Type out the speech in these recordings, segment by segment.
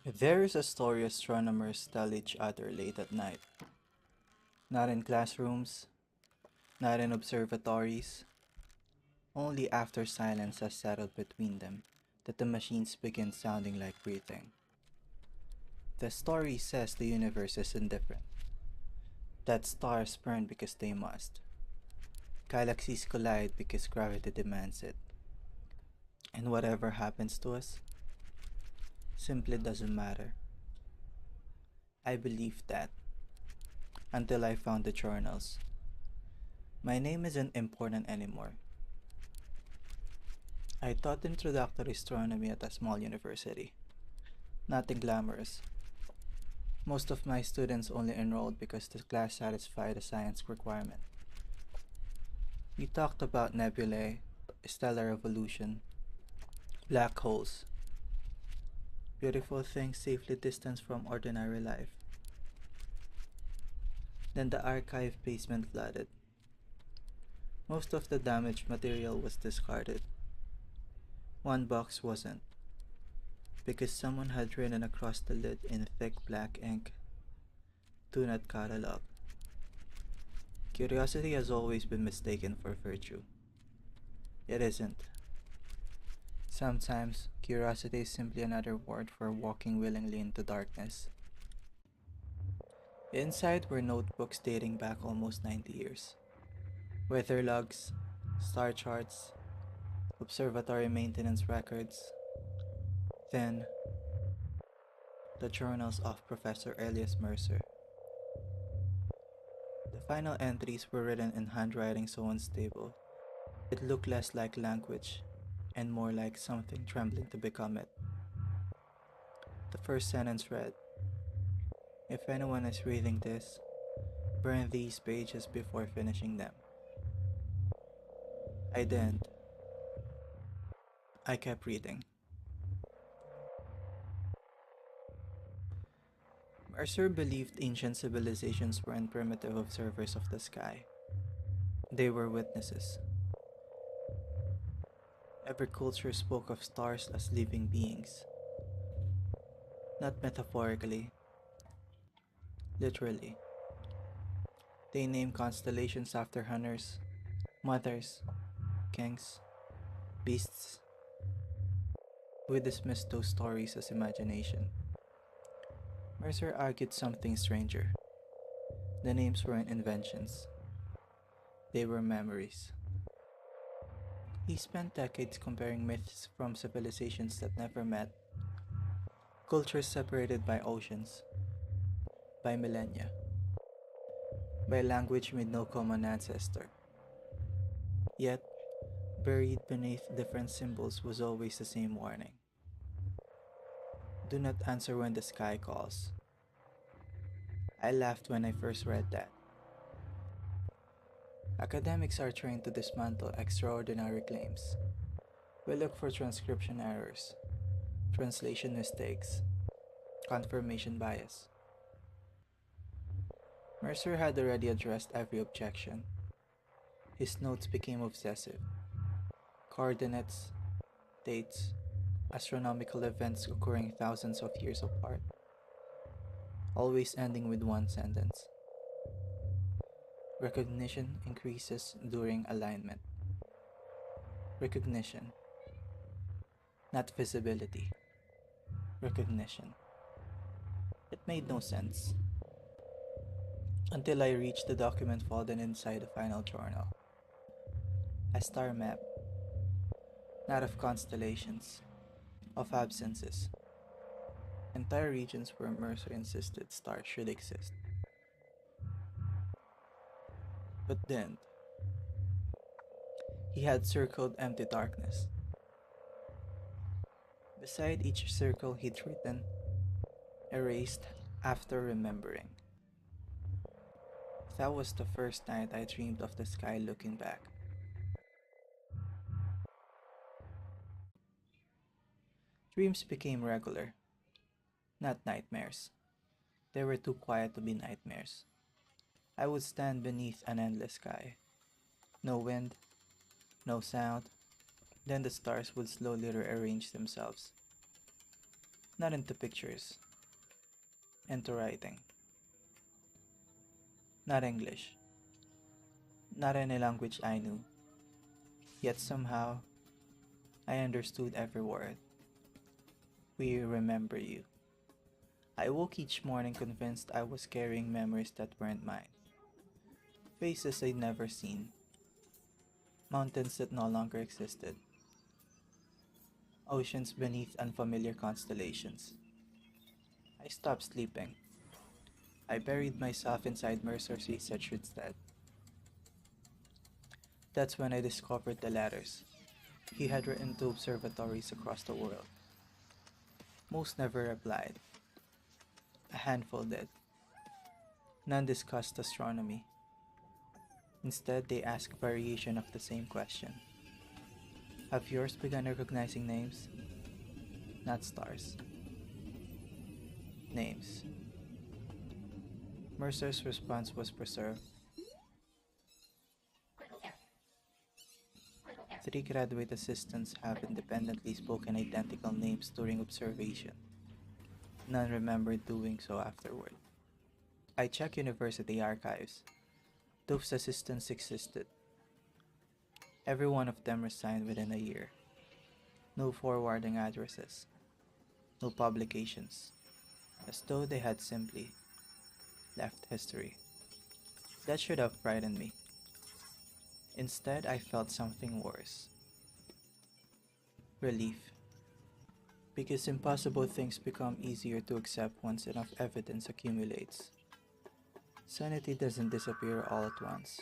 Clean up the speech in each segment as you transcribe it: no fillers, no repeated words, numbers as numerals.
There is a story astronomers tell each other late at night. Not in classrooms, not in observatories, only after silence has settled between them that the machines begin sounding like breathing. The story says the universe is indifferent, that stars burn because they must, galaxies collide because gravity demands it, and whatever happens to us simply doesn't matter. I believed that until I found the journals. My name isn't important anymore. I taught introductory astronomy at a small university. Nothing glamorous. Most of my students only enrolled because the class satisfied a science requirement. We talked about nebulae, stellar evolution, black holes, beautiful things safely distanced from ordinary life. Then the archive basement flooded. Most of the damaged material was discarded. One box wasn't, because someone had written across the lid in thick black ink, "Do not catalog." Curiosity has always been mistaken for virtue. It isn't. Sometimes, curiosity is simply another word for walking willingly into darkness. Inside were notebooks dating back almost 90 years. Weather logs, star charts, observatory maintenance records, then the journals of Professor Elias Mercer. The final entries were written in handwriting so unstable, it looked less like language and more like something trembling to become it. The first sentence read, "If anyone is reading this, burn these pages before finishing them." I didn't. I kept reading. Mercer believed ancient civilizations weren't primitive observers of the sky. They were witnesses. Every culture spoke of stars as living beings, not metaphorically, literally. They named constellations after hunters, mothers, kings, beasts. We dismissed those stories as imagination. Mercer argued something stranger. The names weren't inventions, they were memories. He spent decades comparing myths from civilizations that never met, cultures separated by oceans, by millennia, by language with no common ancestor. Yet, buried beneath different symbols was always the same warning: do not answer when the sky calls. I laughed when I first read that. Academics are trained to dismantle extraordinary claims. We look for transcription errors, translation mistakes, confirmation bias. Mercer had already addressed every objection. His notes became obsessive. Coordinates, dates, astronomical events occurring thousands of years apart, always ending with one sentence: recognition increases during alignment. Recognition, not visibility. Recognition. It made no sense until I reached the document folded inside the final journal. A star map, not of constellations, of absences. Entire regions where Mercer insisted stars should exist, but then he had circled empty darkness. Beside each circle he'd written, "Erased after remembering." That was the first night I dreamed of the sky looking back. Dreams became regular, not nightmares. They were too quiet to be nightmares. I would stand beneath an endless sky. No wind, no sound. Then the stars would slowly rearrange themselves. Not into pictures, into writing. Not English, not any language I knew. Yet somehow, I understood every word. We remember you. I woke each morning convinced I was carrying memories that weren't mine. Faces I'd never seen. Mountains that no longer existed. Oceans beneath unfamiliar constellations. I stopped sleeping. I buried myself inside Mercer's research instead. That's when I discovered the letters he had written to observatories across the world. Most never replied. A handful did. None discussed astronomy. Instead, they asked variation of the same question. Have yours begun recognizing names? Not stars. Names. Mercer's response was preserved. 3 graduate assistants have independently spoken identical names during observation. None remembered doing so afterward. I checked university archives. Those assistants existed. Every one of them resigned within a year. No forwarding addresses. No publications. As though they had simply left history. That should have frightened me. Instead, I felt something worse. Relief. Because impossible things become easier to accept once enough evidence accumulates. Sanity doesn't disappear all at once.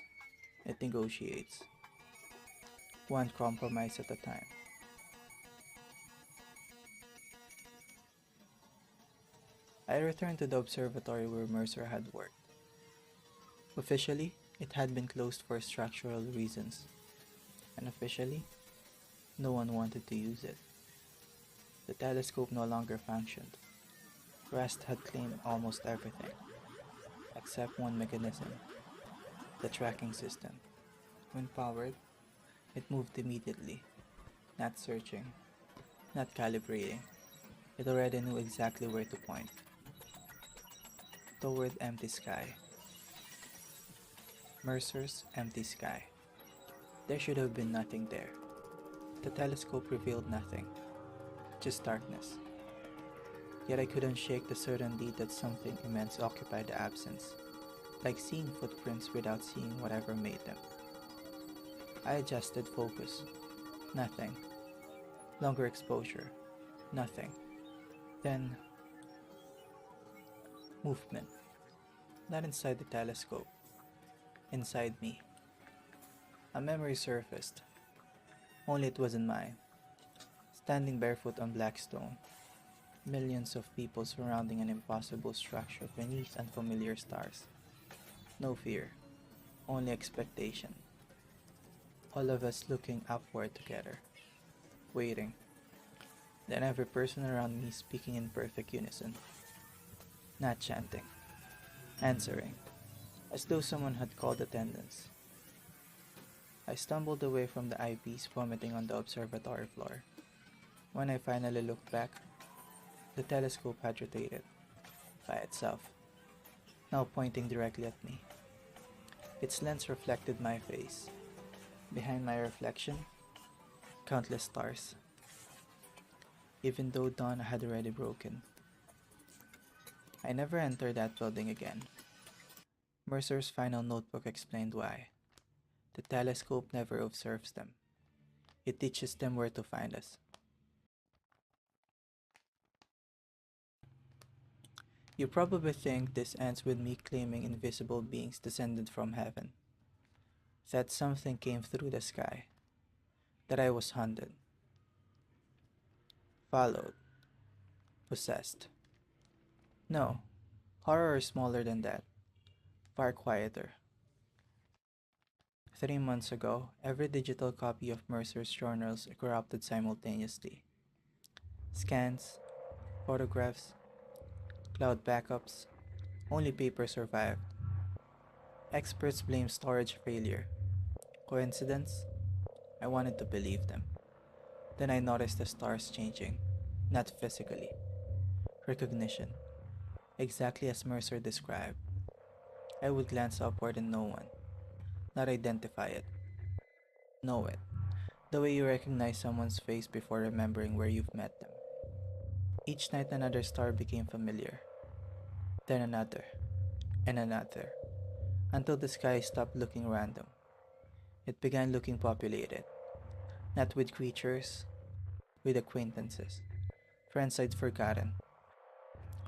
It negotiates. One compromise at a time. I returned to the observatory where Mercer had worked. Officially, it had been closed for structural reasons. Unofficially, no one wanted to use it. The telescope no longer functioned. Rust had claimed almost everything, except one mechanism, the tracking system. When powered, it moved immediately, not searching, not calibrating. It already knew exactly where to point. Toward empty sky. Mercer's empty sky. There should have been nothing there. The telescope revealed nothing, just darkness. Yet I couldn't shake the certainty that something immense occupied the absence, like seeing footprints without seeing whatever made them. I adjusted focus. Nothing. Longer exposure. Nothing. Then, movement. Not inside the telescope. Inside me. A memory surfaced. Only it wasn't mine. Standing barefoot on black stone. Millions of people surrounding an impossible structure beneath unfamiliar stars. No fear. Only expectation. All of us looking upward together. Waiting. Then every person around me speaking in perfect unison. Not chanting. Answering. As though someone had called attendance. I stumbled away from the eyepiece vomiting on the observatory floor. When I finally looked back, the telescope had rotated, by itself, now pointing directly at me. Its lens reflected my face. Behind my reflection, countless stars. Even though dawn had already broken. I never entered that building again. Mercer's final notebook explained why. The telescope never observes them. It teaches them where to find us. You probably think this ends with me claiming invisible beings descended from heaven. That something came through the sky. That I was haunted. Followed. Possessed. No. Horror is smaller than that. Far quieter. 3 months ago, every digital copy of Mercer's journals corrupted simultaneously. Scans, photographs, cloud backups, only paper survived. Experts blame storage failure. Coincidence? I wanted to believe them. Then I noticed the stars changing, not physically, Recognition. Exactly as Mercer described. I would glance upward and know one. Not identify it. Know it. The way you recognize someone's face before remembering where you've met them. Each night another star became familiar. Then another. And another. Until the sky stopped looking random. It began looking populated. Not with creatures, with acquaintances. Friends I'd forgotten.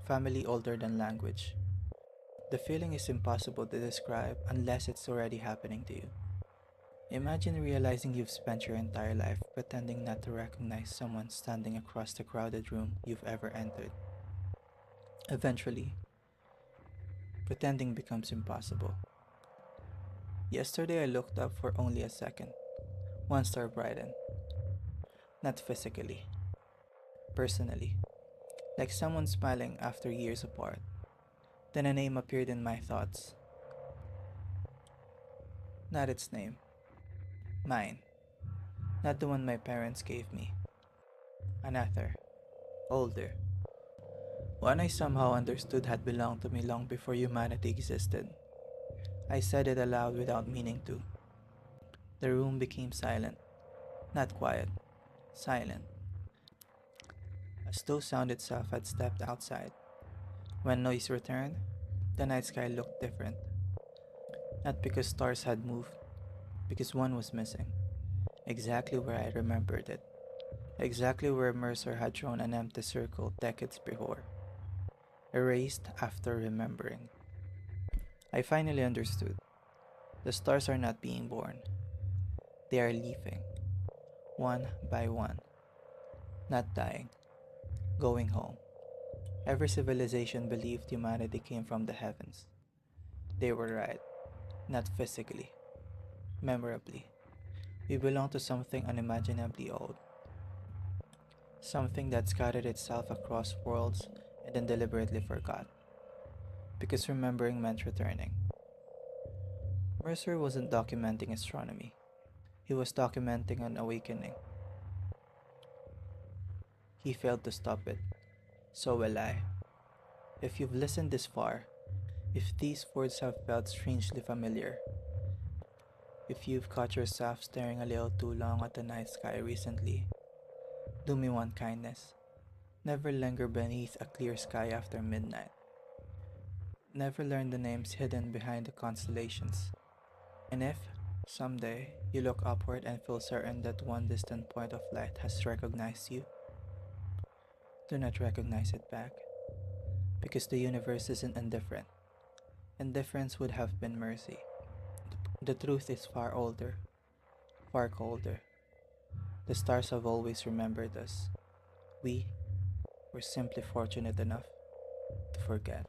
Family older than language. The feeling is impossible to describe unless it's already happening to you. Imagine realizing you've spent your entire life pretending not to recognize someone standing across the crowded room you've ever entered. Eventually, pretending becomes impossible. Yesterday I looked up for only a second. One star brightened. Not physically, personally. Like someone smiling after years apart. Then a name appeared in my thoughts. Not its name. Mine. Not the one my parents gave me. Another. Older. One I somehow understood had belonged to me long before humanity existed. I said it aloud without meaning to. The room became silent. Not quiet. Silent. As though sound itself had stepped outside. When noise returned, the night sky looked different. Not because stars had moved, because one was missing. Exactly where I remembered it. Exactly where Mercer had drawn an empty circle decades before. Erased after remembering. I finally understood. The stars are not being born. They are leaving. One by one. Not dying. Going home. Every civilization believed humanity came from the heavens. They were right. Not physically. Memorably. We belong to something unimaginably old. Something that scattered itself across worlds and then deliberately forgot. Because remembering meant returning. Mercer wasn't documenting astronomy. He was documenting an awakening. He failed to stop it. So will I. If you've listened this far, if these words have felt strangely familiar, if you've caught yourself staring a little too long at the night sky recently, do me one kindness. Never linger beneath a clear sky after midnight. Never learn the names hidden behind the constellations. And if, someday, you look upward and feel certain that one distant point of light has recognized you, do not recognize it back. Because the universe isn't indifferent. Indifference would have been mercy. The truth is far older, far colder. The stars have always remembered us. We were simply fortunate enough to forget.